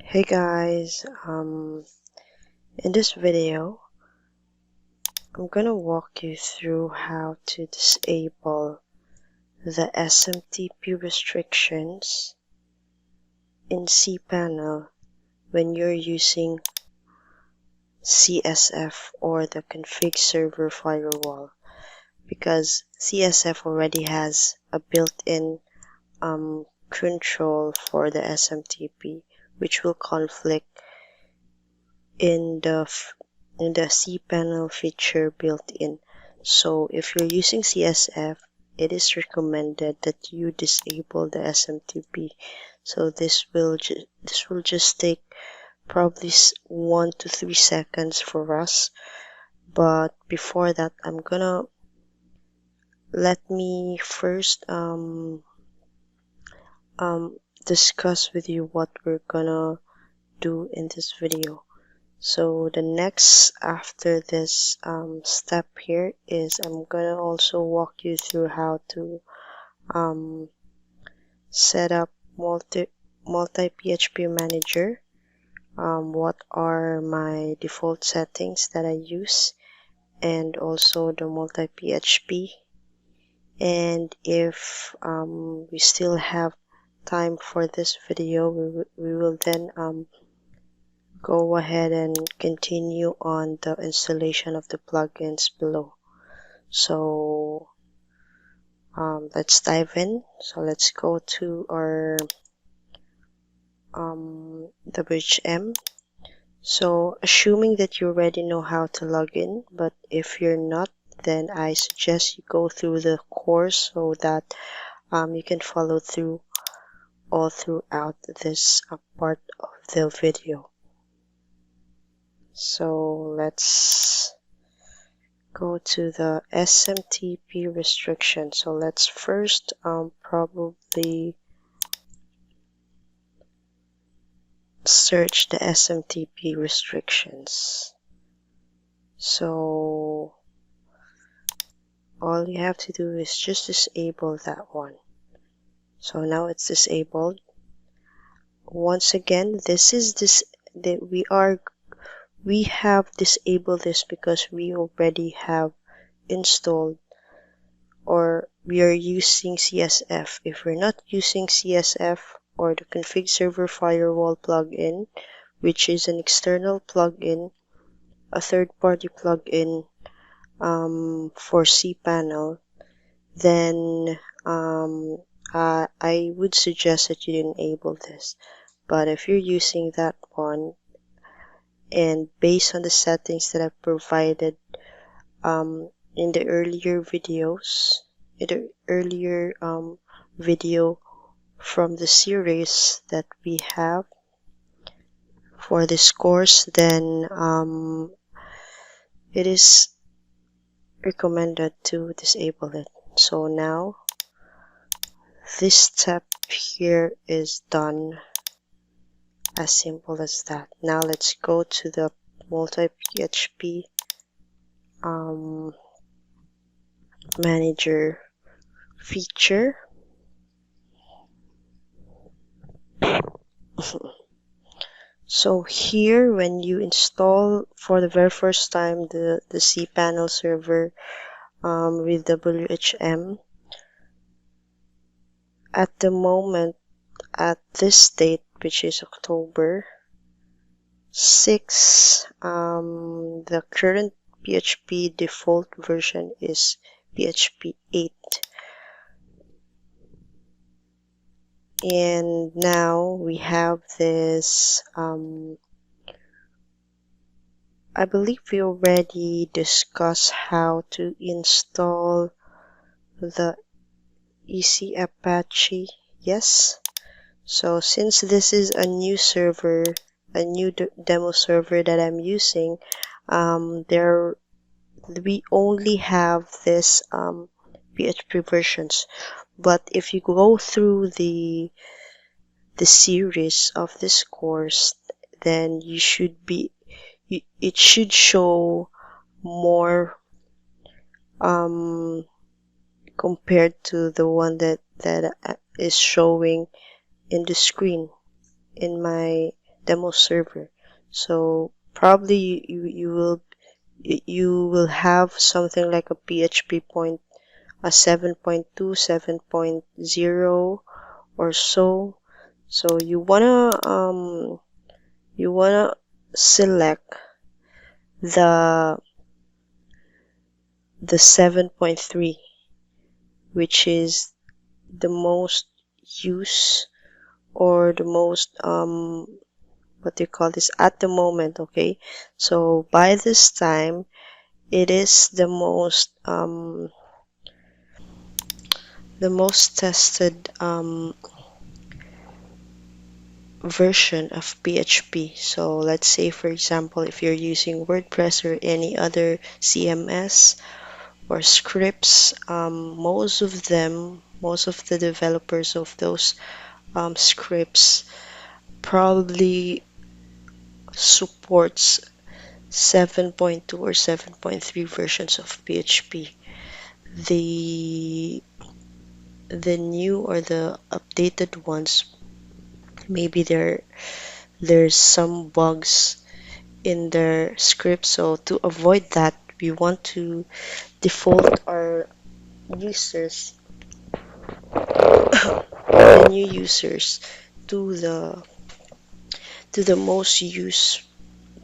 Hey guys, in this video I'm gonna walk you through how to disable the SMTP restrictions in cPanel when you're using CSF or the config server firewall, because CSF already has a built-in control for the SMTP, which will conflict in the cPanel feature built in. So if you're using CSF, it is recommended that you disable the SMTP. So this will just take probably 1 to 3 seconds for us. But before that, let me first discuss with you what we're gonna do in this video. So the next after this step here is I'm gonna also walk you through how to set up multi-PHP Manager, what are my default settings that I use, and also the multi-PHP. And if we still have time for this video, we will then go ahead and continue on the installation of the plugins below. So let's dive in. So let's go to our WHM. So assuming that you already know how to log in, but if you're not, then I suggest you go through the course so that you can follow through all throughout this part of the video. So let's go to the SMTP restriction. So let's first probably search the SMTP restrictions. So all you have to do is just disable that one. So now it's disabled. Once again, we have disabled this because we already have installed, or we are using CSF. If we're not using CSF or the config server firewall plugin, which is an external plugin, a third-party plugin for cPanel, then I would suggest that you enable this. But if you're using that one, and based on the settings that I've provided in the earlier videos, in the earlier video from the series that we have for this course, then it is recommended to disable it. So now this step here is done. As simple as that. Now let's go to the multi-PHP manager feature. So here, when you install for the very first time the cPanel server with WHM, at the moment, at this date, which is October 6, the current PHP default version is PHP 8. And now we have this, I believe we already discussed how to install the EC Apache. Yes. So since this is a new server, a new demo server that I'm using, we only have this PHP versions. But if you go through the series of this course, then you should be it should show more compared to the one that is showing in the screen in my demo server. So probably you will have something like a PHP point a 7.2, 7.0 or so. So you wanna select the 7.3, which is the most used, or the most what do you call this at the moment. Okay, so by this time it is the most tested version of PHP. So let's say, for example, if you're using WordPress or any other CMS or scripts, most of the developers of those scripts probably supports 7.2 or 7.3 versions of PHP. The the new or the updated ones, maybe there's some bugs in their script. So to avoid that, we want to default our users, the new users, to the most used,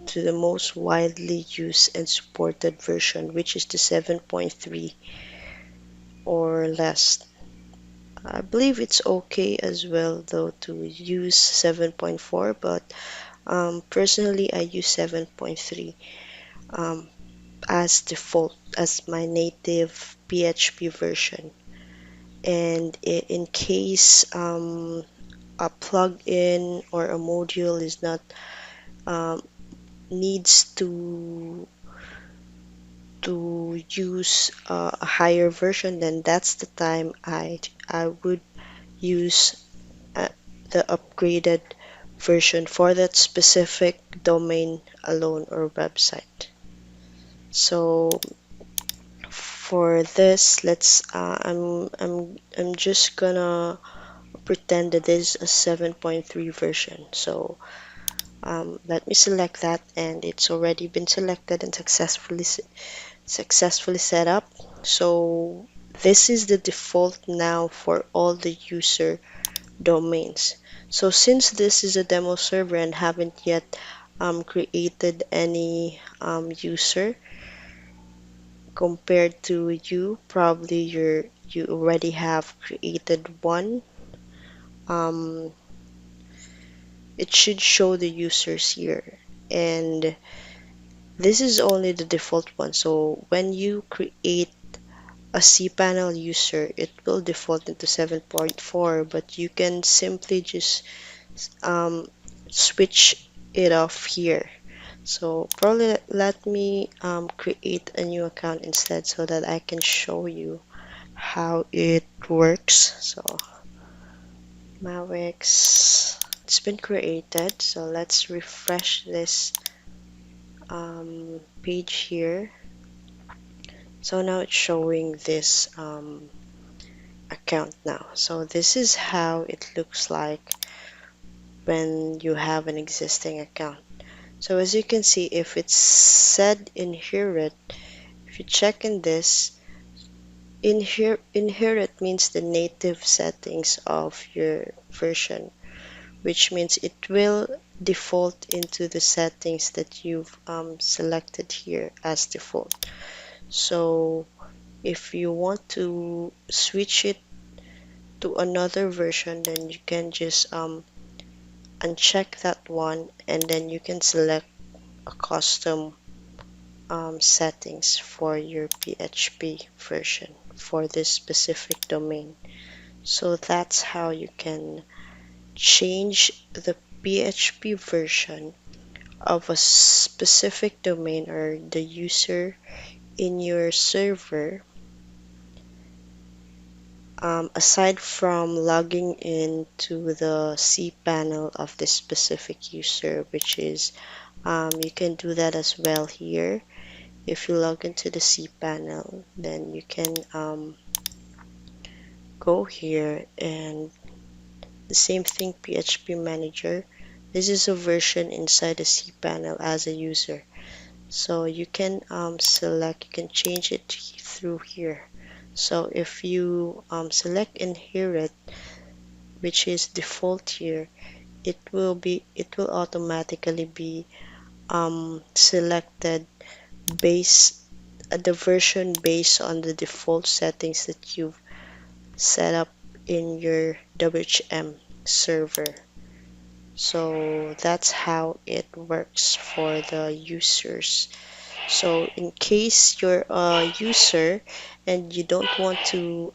to the most widely used and supported version, which is the 7.3 or less. I believe it's okay as well though to use 7.4, but personally I use 7.3 as default, as my native PHP version. And in case a plugin or a module is not um, needs to use a higher version, then that's the time I would use uh, the upgraded version for that specific domain alone or website. So for this, I'm just gonna pretend that this is a 7.3 version. So let me select that, and it's already been selected and successfully set up. So this is the default now for all the user domains. So since this is a demo server and haven't yet created any user, compared to you, probably you already have created one. Um, it should show the users here, and this is only the default one. So when you create a cPanel user, it will default into 7.4, but you can simply just um, switch it off here. So probably let me create a new account instead so that I can show you how it works. So Mawix, it's been created. So let's refresh this page here. So now it's showing this account now. So this is how it looks like when you have an existing account. So as you can see, if it's said inherit, if you check in this, inherit means the native settings of your version, which means it will default into the settings that you've selected here as default. So if you want to switch it to another version, then you can just uncheck that one, and then you can select a custom settings for your PHP version for this specific domain. So that's how you can change the PHP version of a specific domain or the user in your server aside from logging into the cPanel of this specific user, which is you can do that as well here. If you log into the cPanel, then you can go here and the same thing, PHP Manager. This is a version inside the cPanel as a user. So you can select, you can change it through here. So if you select Inherit, which is default here, it will automatically be selected based the version based on the default settings that you've set up in your WHM server. So that's how it works for the users. So in case you're a user and you don't want to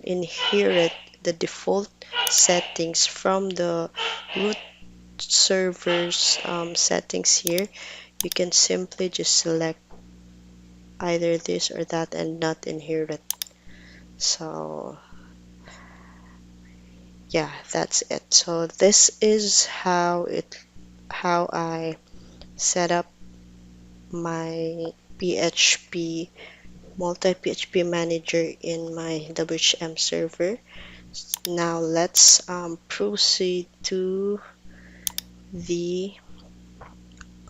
inherit the default settings from the root server's settings here, you can simply just select either this or that and not inherit. So yeah, that's it. So this is how I set up my PHP multi-PHP manager in my WHM server. Now let's proceed to the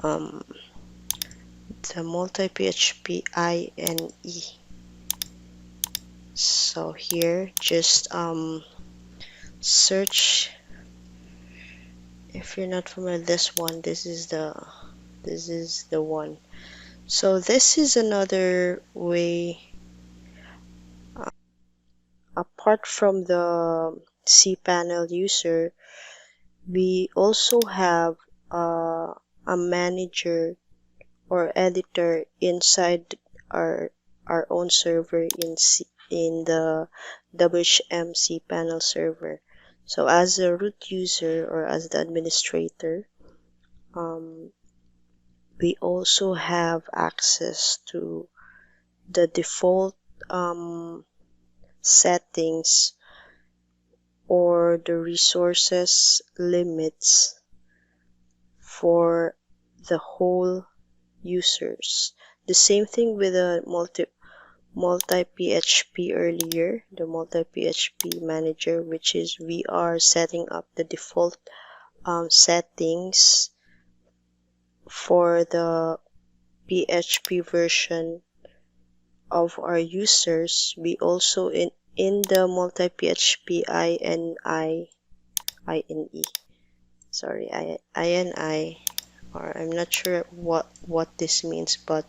um, multi-PHP INE. So here, just search. If you're not familiar with this one, this is the one. So this is another way, apart from the cPanel user, we also have a manager or editor inside our own server in the WHM cPanel server. So as a root user or as the administrator, we also have access to the default settings or the resources limits for the whole users. The same thing with the multi-PHP earlier, the multi-PHP manager, which is we are setting up the default settings for the PHP version of our users. We also in the multi-PHP INE, sorry, INI, or I'm not sure what this means, but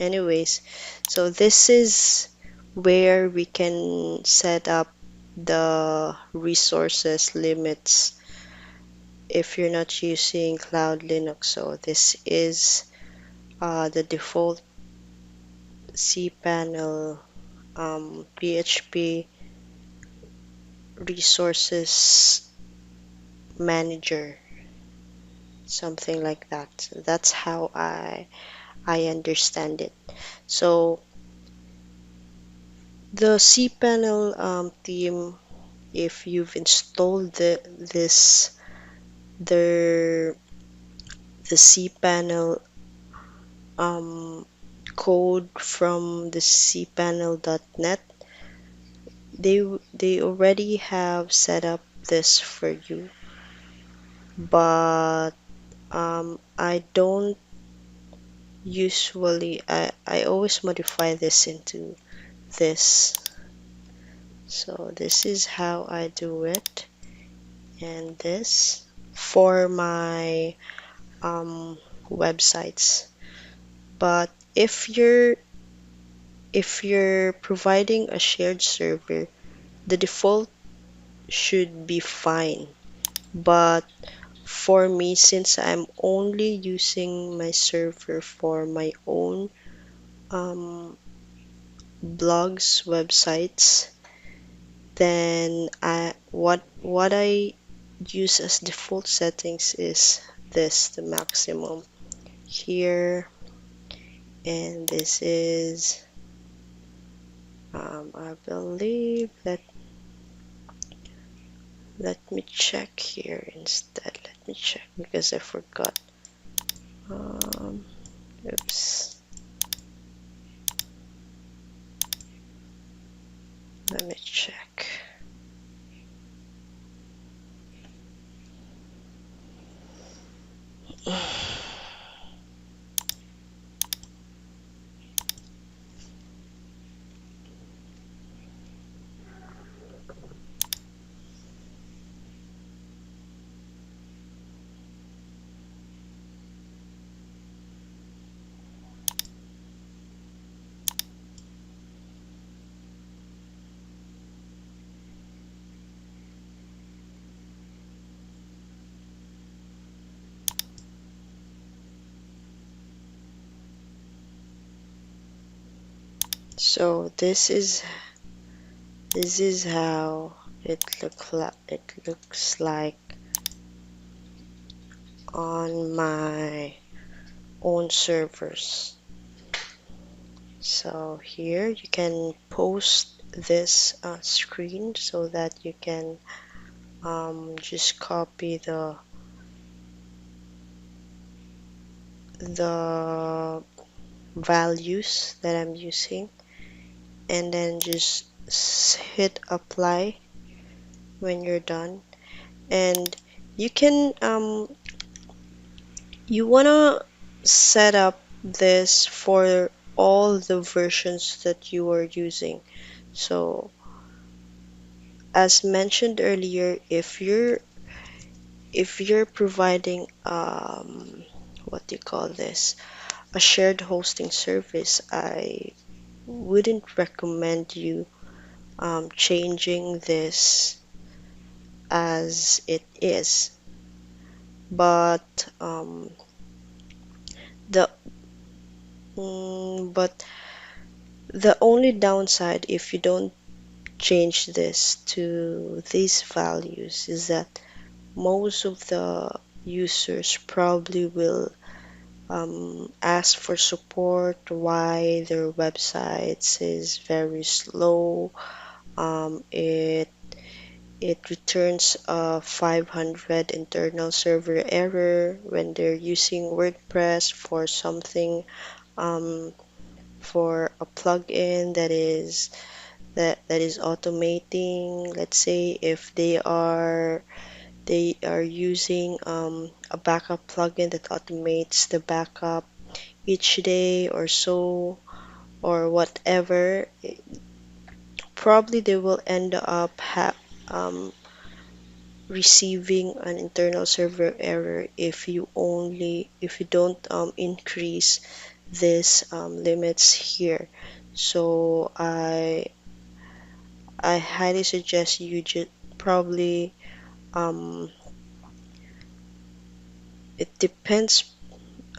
anyways, so this is where we can set up the resources limits if you're not using Cloud Linux. So this is the default cPanel PHP resources manager, something like that. So that's how I understand it. So the cPanel theme, if you've installed the cPanel code from the cPanel.net, they already have set up this for you, but I don't usually, I always modify this into this. So this is how I do it, and this for my websites. But if you're providing a shared server, the default should be fine. But for me, since I'm only using my server for my own blogs, websites, then what I use as default settings is this, the maximum here, and this is I believe that, let me check here instead. Let me check because I forgot. Oops. Let me check. So this is how it looks like on my own servers. So here you can post this screen so that you can just copy the values that I'm using, and then just hit apply when you're done. And you can you wanna set up this for all the versions that you are using. So as mentioned earlier, if you're providing what do you call this, a shared hosting service, I wouldn't recommend you changing this as it is. But the but the only downside if you don't change this to these values is that most of the users probably will ask for support why their websites is very slow. It returns a 500 internal server error when they're using WordPress for something, for a plugin that is automating. Let's say if they are using a backup plugin that automates the backup each day or so, or whatever, probably they will end up um, receiving an internal server error if you don't increase this limits here. So I highly suggest you just probably it depends.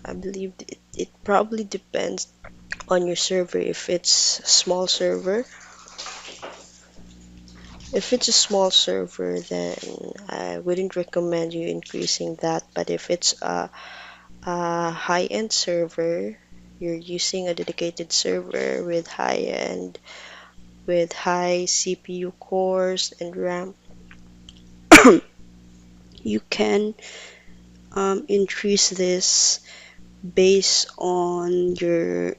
I believe it probably depends on your server. If it's a small server, then I wouldn't recommend you increasing that. But if it's a high-end server, you're using a dedicated server with high CPU cores and RAM, you can increase this based on your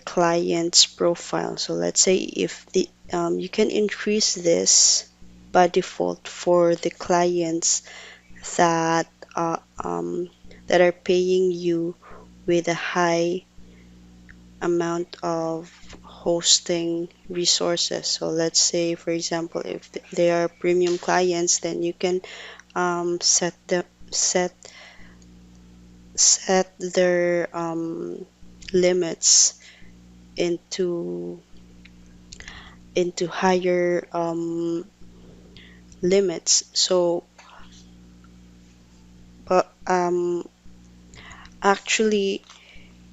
client's profile. So let's say if the you can increase this by default for the clients that uh, um, that are paying you with a high amount of hosting resources. So let's say, for example, if they are premium clients, then you can set their limits into higher limits. So, but actually,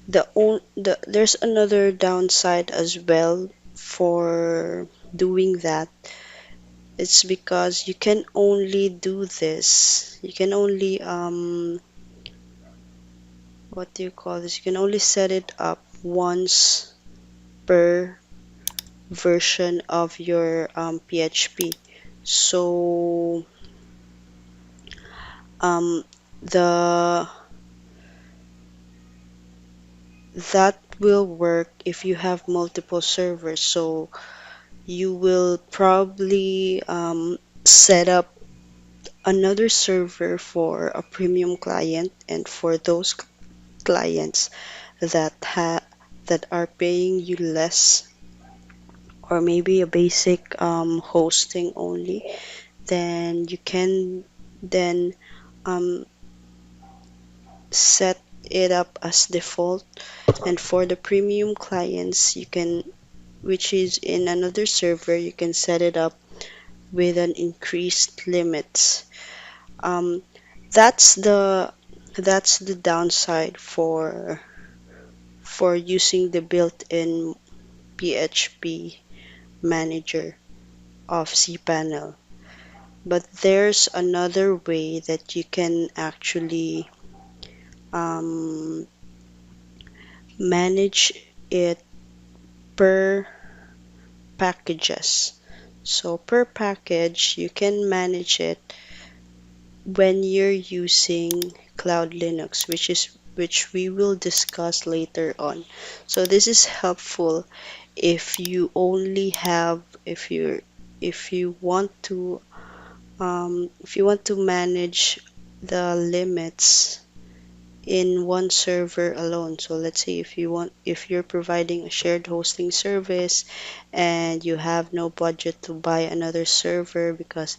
there's another downside as well for doing that. It's because you can only do this. You can only what do you call this? You can only set it up once per version of your PHP. So um, the that will work if you have multiple servers. So you will probably set up another server for a premium client, and for those clients that are paying you less, or maybe a basic hosting only, then you can then um, set it up as default. And for the premium clients, you can, which is in another server, you can set it up with an increased limits. Um, that's the downside for using the built-in PHP manager of cPanel. But there's another way that you can actually um, manage it per packages. So per package, you can manage it when you're using Cloud Linux, which we will discuss later on. So this is helpful if you only have if you want to manage the limits in one server alone. So let's say if you're providing a shared hosting service and you have no budget to buy another server because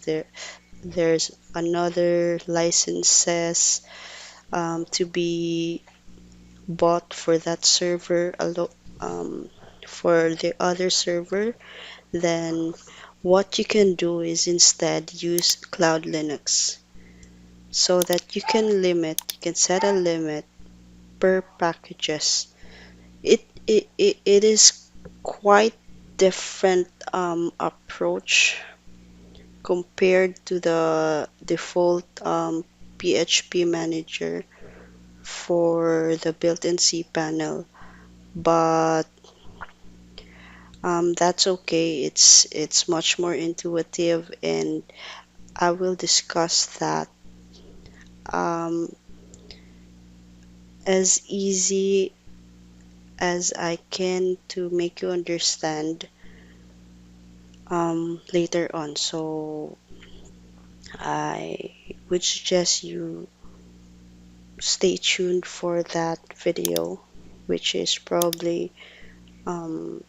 there's another licenses to be bought for that server for the other server, then what you can do is instead use Cloud Linux, so that you can set a limit per packages. It is quite different approach compared to the default PHP manager for the built-in cPanel, but that's okay. It's much more intuitive, and I will discuss that um, as easy as I can to make you understand later on. So I would suggest you stay tuned for that video, which is probably um,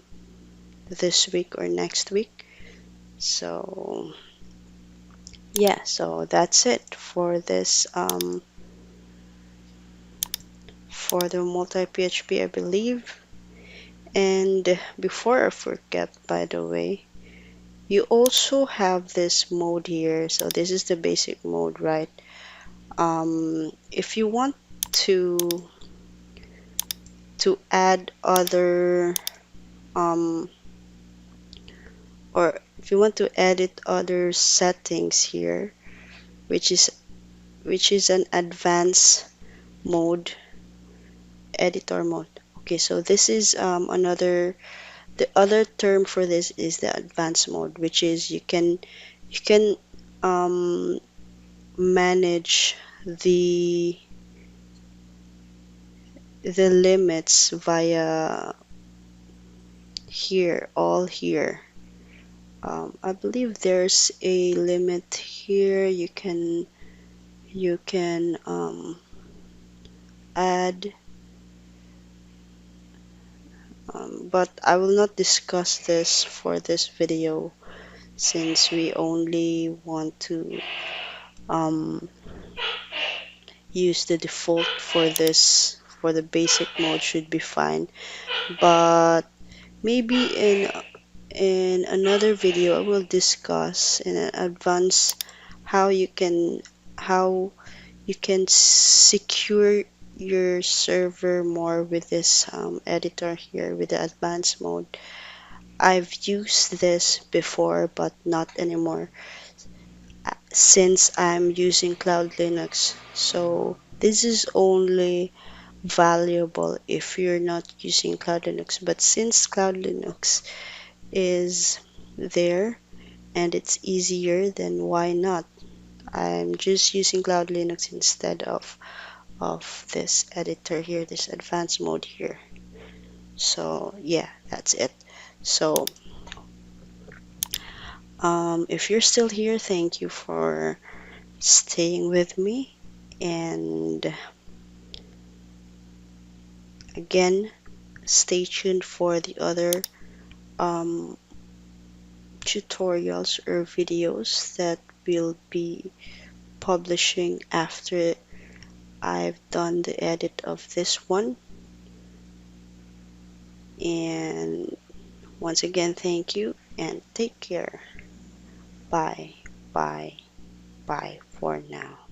this week or next week. So yeah, so that's it for this for the multi-PHP, I believe. And before I forget, by the way, you also have this mode here. So this is the basic mode, right? If you want to add other um, or if you want to edit other settings here, which is an advanced mode, editor mode. Okay, so this is the other term for this is the advanced mode, which is you can um, manage the limits via here, all here. I believe there's a limit here. You can add, but I will not discuss this for this video since we only want to um, use the default for this. For the basic mode should be fine, but maybe in another video I will discuss in advance how how you can secure your server more with this editor here with the advanced mode. I've used this before but not anymore since I'm using Cloud Linux. So this is only valuable if you're not using Cloud Linux. But since Cloud Linux is there and it's easier, then why not? I'm just using Cloud Linux instead of this editor here, this advanced mode here. So yeah, that's it. So if you're still here, thank you for staying with me. And again, stay tuned for the other um, tutorials or videos that will be publishing after I've done the edit of this one. And once again, thank you and take care. Bye, bye, bye for now.